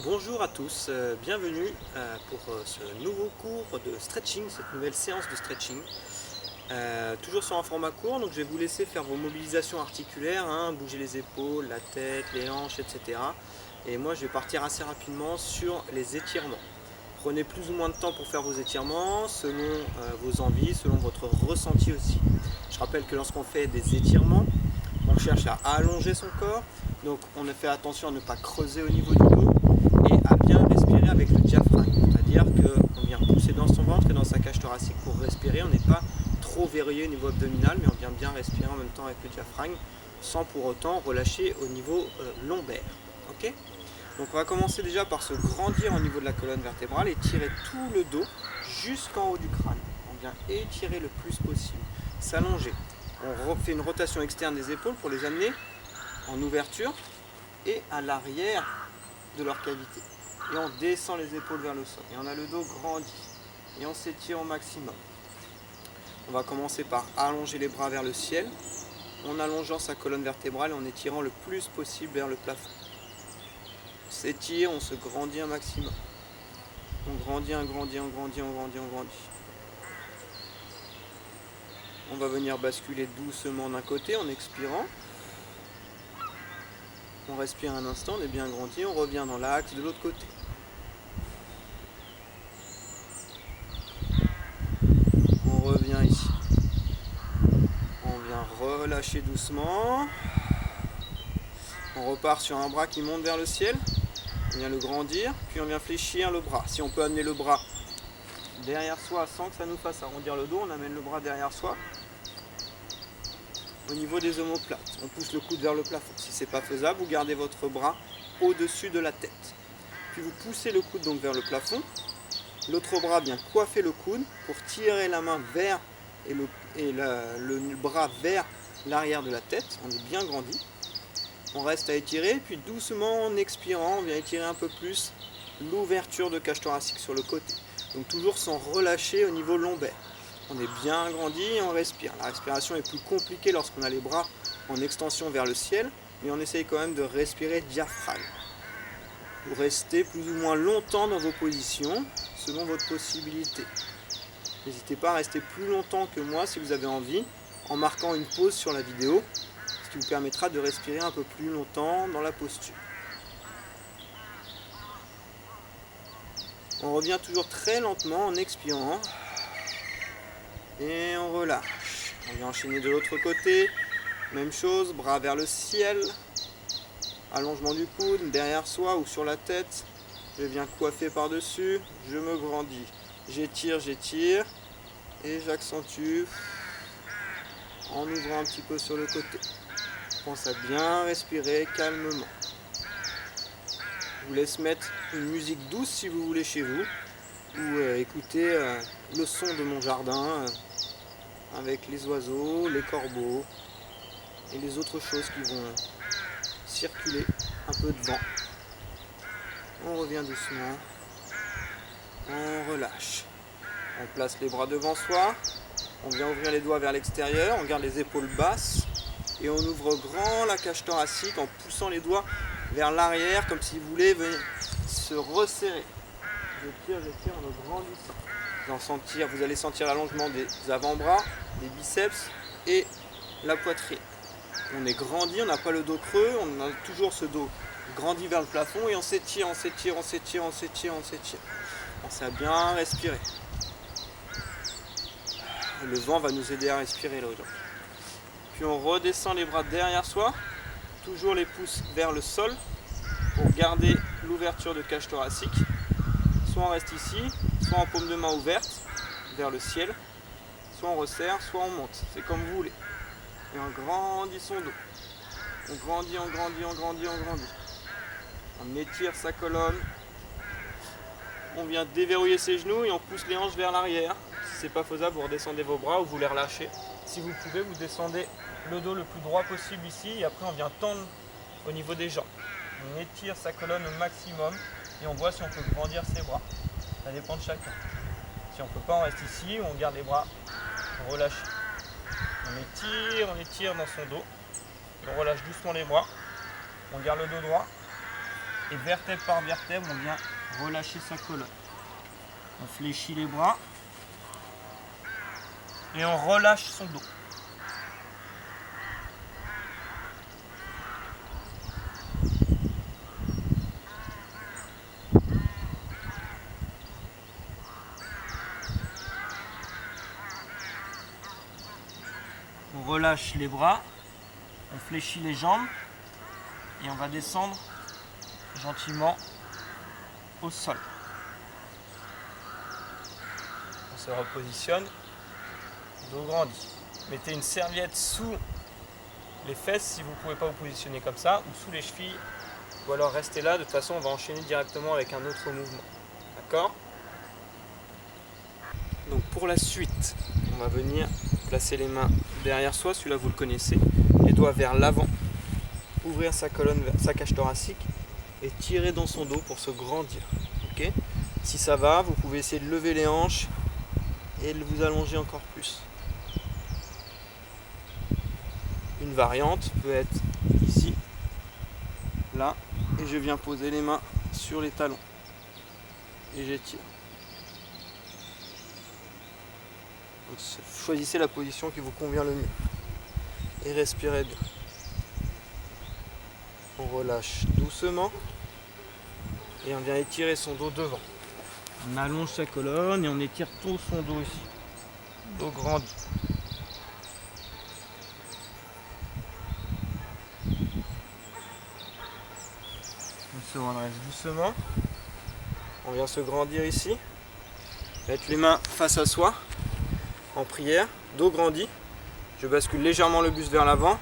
Bonjour à tous, bienvenue pour ce nouveau cours de stretching, cette nouvelle séance de stretching. Toujours sur un format court, donc je vais vous laisser faire vos mobilisations articulaires, bouger les épaules, la tête, les hanches, etc. Et moi je vais partir assez rapidement sur les étirements. Prenez plus ou moins de temps pour faire vos étirements, selon vos envies, selon votre ressenti aussi. Je rappelle que lorsqu'on fait des étirements, on cherche à allonger son corps, donc on fait attention à ne pas creuser au niveau du dos et à bien respirer avec le diaphragme, c'est-à-dire qu'on vient pousser dans son ventre et dans sa cage thoracique pour respirer, on n'est pas trop verrouillé au niveau abdominal, mais on vient bien respirer en même temps avec le diaphragme, sans pour autant relâcher au niveau lombaire. Ok ? Donc on va commencer déjà par se grandir au niveau de la colonne vertébrale et tirer tout le dos jusqu'en haut du crâne. On vient étirer le plus possible, s'allonger. On fait une rotation externe des épaules pour les amener en ouverture et à l'arrière de leur cavité. Et on descend les épaules vers le sol. Et on a le dos grandi. Et on s'étire au maximum. On va commencer par allonger les bras vers le ciel, en allongeant sa colonne vertébrale et en étirant le plus possible vers le plafond. On s'étire, on se grandit un maximum. On grandit, on grandit, on grandit, on grandit, on grandit. On va venir basculer doucement d'un côté en expirant. On respire un instant, on est bien grandi, on revient dans l'axe de l'autre côté. On revient ici. On vient relâcher doucement. On repart sur un bras qui monte vers le ciel. On vient le grandir, puis on vient fléchir le bras. Si on peut amener le bras derrière soi sans que ça nous fasse arrondir le dos, on amène le bras derrière soi au niveau des omoplates. On pousse le coude vers le plafond. Si ce n'est pas faisable, vous gardez votre bras au-dessus de la tête. Puis vous poussez le coude donc vers le plafond. L'autre bras vient coiffer le coude pour tirer la main vers et le bras vers l'arrière de la tête. On est bien grandi. On reste à étirer, puis doucement en expirant, on vient étirer un peu plus l'ouverture de cage thoracique sur le côté. Donc toujours sans relâcher au niveau lombaire. On est bien grandi et on respire. La respiration est plus compliquée lorsqu'on a les bras en extension vers le ciel, mais on essaye quand même de respirer diaphragme. Vous restez plus ou moins longtemps dans vos positions, selon votre possibilité. N'hésitez pas à rester plus longtemps que moi si vous avez envie, en marquant une pause sur la vidéo, ce qui vous permettra de respirer un peu plus longtemps dans la posture. On revient toujours très lentement en expirant. Et on relâche. On vient enchaîner de l'autre côté. Même chose, bras vers le ciel. Allongement du coude, derrière soi ou sur la tête. Je viens coiffer par-dessus. Je me grandis. J'étire, j'étire. Et j'accentue en ouvrant un petit peu sur le côté. Pense à bien respirer calmement. Je vous laisse mettre une musique douce si vous voulez chez vous. Ou écouter le son de mon jardin avec les oiseaux, les corbeaux et les autres choses qui vont circuler, un peu de vent. On revient doucement, on relâche. On place les bras devant soi, on vient ouvrir les doigts vers l'extérieur, on garde les épaules basses et on ouvre grand la cage thoracique en poussant les doigts vers l'arrière comme si vous voulez venir se resserrer. J'étire en le grandissant. Vous allez sentir l'allongement des avant-bras, des biceps et la poitrine. On est grandi, on n'a pas le dos creux, on a toujours ce dos grandi vers le plafond et on s'étire, on s'étire, on s'étire, on s'étire, on s'étire. Pensez à bien respirer. Le vent va nous aider à respirer là aujourd'hui. Puis on redescend les bras derrière soi, toujours les pouces vers le sol pour garder l'ouverture de cage thoracique. Soit on reste ici, soit en paume de main ouverte vers le ciel, soit on resserre, soit on monte. C'est comme vous voulez. Et on grandit son dos. On grandit, on grandit, on grandit, on grandit. On étire sa colonne. On vient déverrouiller ses genoux et on pousse les hanches vers l'arrière. Si c'est pas faisable, vous redescendez vos bras ou vous les relâchez. Si vous pouvez, vous descendez le dos le plus droit possible ici et après on vient tendre au niveau des jambes. On étire sa colonne au maximum et on voit si on peut grandir ses bras. Ça dépend de chacun. Si on ne peut pas, on reste ici, on garde les bras relâchés. On étire dans son dos. On relâche doucement les bras. On garde le dos droit. Et vertèbre par vertèbre, on vient relâcher sa colonne. On fléchit les bras et on relâche son dos. On relâche les bras, on fléchit les jambes et on va descendre gentiment au sol. On se repositionne, dos grandi. Mettez une serviette sous les fesses si vous ne pouvez pas vous positionner comme ça, ou sous les chevilles, ou alors restez là. De toute façon, on va enchaîner directement avec un autre mouvement. D'accord ? Donc pour la suite, on va venir placer les mains derrière soi, celui-là vous le connaissez, les doigts vers l'avant, ouvrir sa colonne, sa cage thoracique et tirer dans son dos pour se grandir. Okay ? Si ça va, vous pouvez essayer de lever les hanches et de vous allonger encore plus. Une variante peut être ici, là, et je viens poser les mains sur les talons et j'étire. Donc, choisissez la position qui vous convient le mieux et respirez bien. On relâche doucement et on vient étirer son dos devant. On allonge sa colonne et on étire tout son dos ici. Dos grandi. On se redresse doucement. On vient se grandir ici. Mettre les mains face à soi. En prière, dos grandi, je bascule légèrement le buste vers l'avant,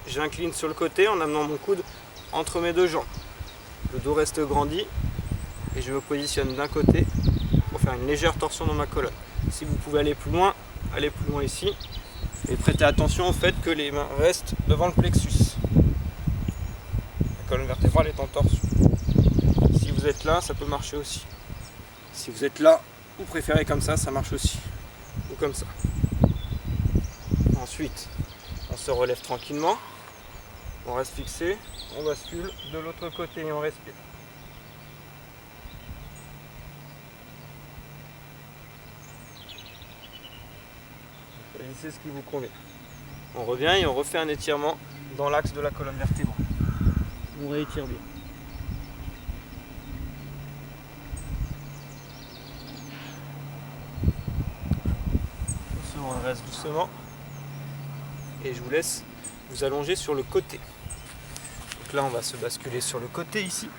j'incline sur le côté en amenant mon coude entre mes deux jambes. Le dos reste grandi et je me positionne d'un côté pour faire une légère torsion dans ma colonne. Si vous pouvez aller plus loin ici et prêtez attention au fait que les mains restent devant le plexus. La colonne vertébrale est en torsion. Si vous êtes là, ça peut marcher aussi. Si vous êtes là, vous préférez comme ça marche aussi. Ou comme ça. Ensuite, on se relève tranquillement, on reste fixé, on bascule de l'autre côté et on respire. Choisissez ce qui vous convient. On revient et on refait un étirement dans l'axe de la colonne vertébrale. On réétire bien. On reste doucement et je vous laisse vous allonger sur le côté. Donc là on va se basculer sur le côté ici.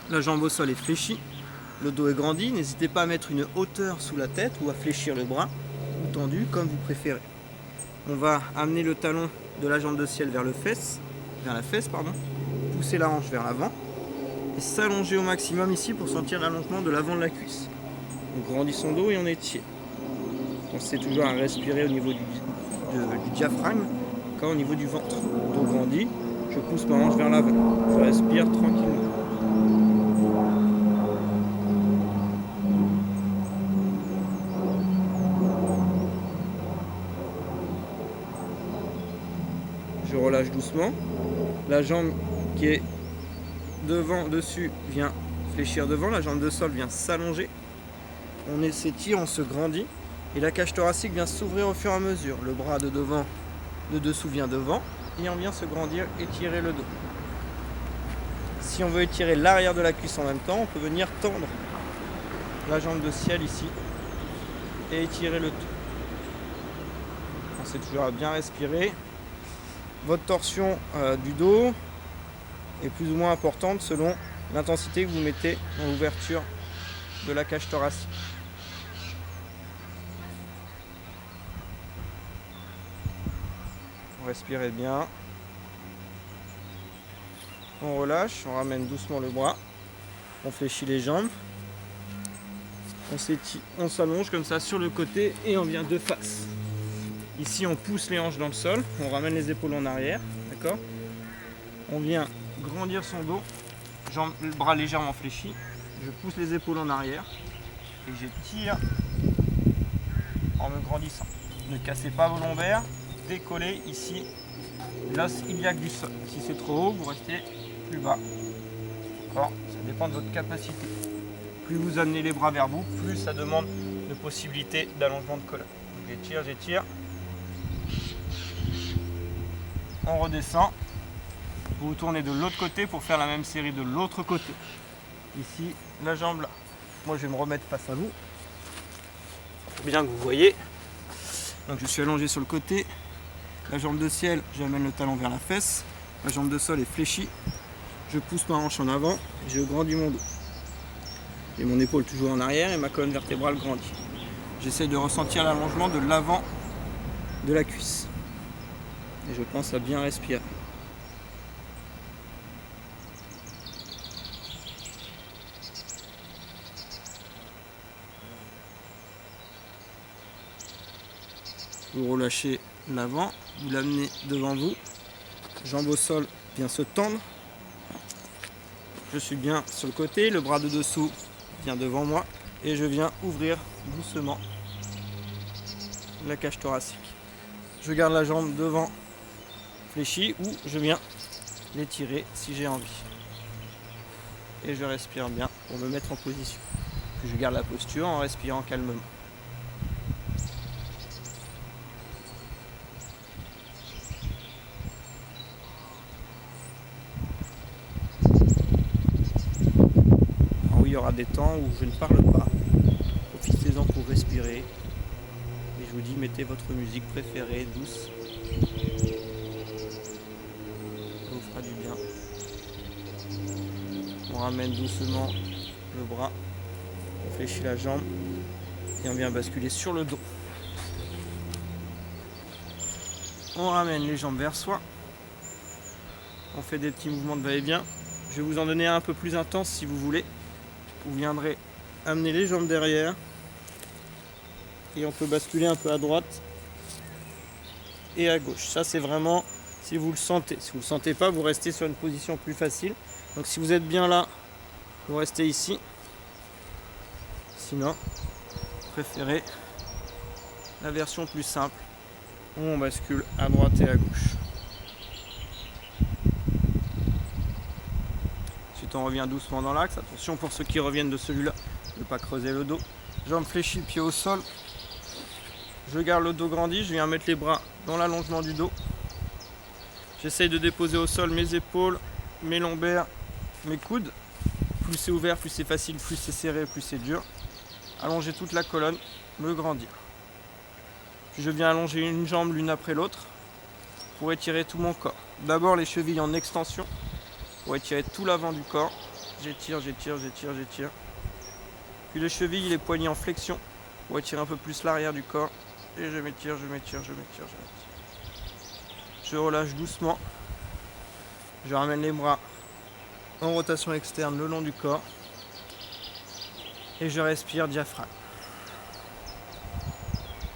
La jambe au sol est fléchie, le dos est grandi. N'hésitez pas à mettre une hauteur sous la tête ou à fléchir le bras ou tendu comme vous préférez. On va amener le talon de la jambe de ciel vers la fesse, pousser la hanche vers l'avant et s'allonger au maximum ici pour sentir l'allongement de l'avant de la cuisse. On grandit son dos et on étire. Pensez toujours à respirer au niveau du diaphragme, quand au niveau du ventre. Dos grandi, je pousse ma hanche vers l'avant. Je respire tranquillement. Je relâche doucement. La jambe qui est devant, dessus, vient fléchir devant. La jambe de sol vient s'allonger. On s'étire, on se grandit. Et la cage thoracique vient s'ouvrir au fur et à mesure. Le bras de devant, de dessous vient devant et on vient se grandir, étirer le dos. Si on veut étirer l'arrière de la cuisse en même temps, on peut venir tendre la jambe de ciel ici et étirer le tout. Pensez toujours à bien respirer. Votre torsion du dos est plus ou moins importante selon l'intensité que vous mettez dans l'ouverture de la cage thoracique. Respirez bien. On relâche, on ramène doucement le bras. On fléchit les jambes. On s'allonge comme ça sur le côté et on vient de face. Ici, on pousse les hanches dans le sol. On ramène les épaules en arrière. D'accord ? On vient grandir son dos. Le bras légèrement fléchi. Je pousse les épaules en arrière. Et j'étire en me grandissant. Ne cassez pas vos lombaires. Décoller ici l'os iliaque du sol. Si c'est trop haut, vous restez plus bas. D'accord? Ça dépend de votre capacité. Plus vous amenez les bras vers vous, plus ça demande de possibilités d'allongement de colonne. J'étire. On redescend. Vous vous tournez de l'autre côté pour faire la même série de l'autre côté. Ici, la jambe là. Moi, je vais me remettre face à vous. Pour bien que vous voyez. Donc, je suis allongé sur le côté. La jambe de ciel, j'amène le talon vers la fesse. La jambe de sol est fléchie. Je pousse ma hanche en avant et je grandis mon dos. J'ai mon épaule toujours en arrière et ma colonne vertébrale grandit. J'essaie de ressentir l'allongement de l'avant de la cuisse. Et je pense à bien respirer. Vous relâchez l'avant, vous l'amenez devant vous. Jambe au sol vient se tendre. Je suis bien sur le côté, le bras de dessous vient devant moi et je viens ouvrir doucement la cage thoracique. Je garde la jambe devant fléchie ou je viens l'étirer si j'ai envie. Et je respire bien pour me mettre en position. Puis je garde la posture en respirant calmement. Il y aura des temps où je ne parle pas. Profitez-en pour respirer. Et je vous dis, mettez votre musique préférée, douce. Ça vous fera du bien. On ramène doucement le bras. On fléchit la jambe. Et on vient basculer sur le dos. On ramène les jambes vers soi. On fait des petits mouvements de va-et-vient. Je vais vous en donner un peu plus intense si vous voulez. Vous viendrez amener les jambes derrière et on peut basculer un peu à droite et à gauche. Ça c'est vraiment si vous le sentez. Si vous ne le sentez pas, vous restez sur une position plus facile. Donc si vous êtes bien là, vous restez ici. Sinon, préférez la version plus simple où on bascule à droite et à gauche. On revient doucement dans l'axe. Attention pour ceux qui reviennent de celui-là, de ne pas creuser le dos. Jambes fléchies, pied au sol. Je garde le dos grandi, je viens mettre les bras dans l'allongement du dos. J'essaye de déposer au sol mes épaules, mes lombaires, mes coudes. Plus c'est ouvert, plus c'est facile, plus c'est serré, plus c'est dur. Allonger toute la colonne, me grandir. Puis je viens allonger une jambe l'une après l'autre pour étirer tout mon corps. D'abord les chevilles en extension. Pour étirer tout l'avant du corps. J'étire. Puis les chevilles et les poignets en flexion. Pour étirer un peu plus l'arrière du corps. Et je m'étire. Je relâche doucement. Je ramène les bras en rotation externe le long du corps. Et je respire diaphragme.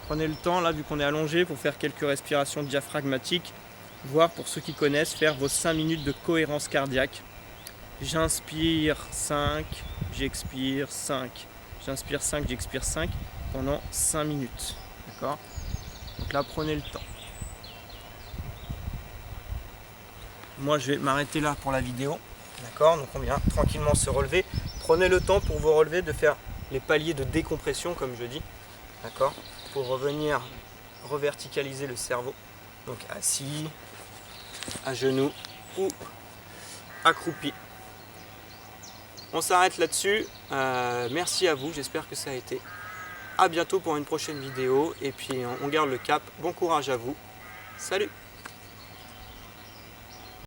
Prenez le temps, là, vu qu'on est allongé, pour faire quelques respirations diaphragmatiques. Voire pour ceux qui connaissent, faire vos 5 minutes de cohérence cardiaque. J'inspire 5, j'expire 5. J'inspire 5, j'expire 5 pendant 5 minutes. D'accord? Donc là, prenez le temps. Moi, je vais m'arrêter là pour la vidéo. D'accord? Donc on vient tranquillement se relever. Prenez le temps pour vous relever de faire les paliers de décompression, comme je dis. D'accord? Pour revenir reverticaliser le cerveau. Donc assis, à genoux ou accroupi. On s'arrête là-dessus. Merci à vous, j'espère que ça a été. À bientôt pour une prochaine vidéo et puis on garde le cap. Bon courage à vous. Salut!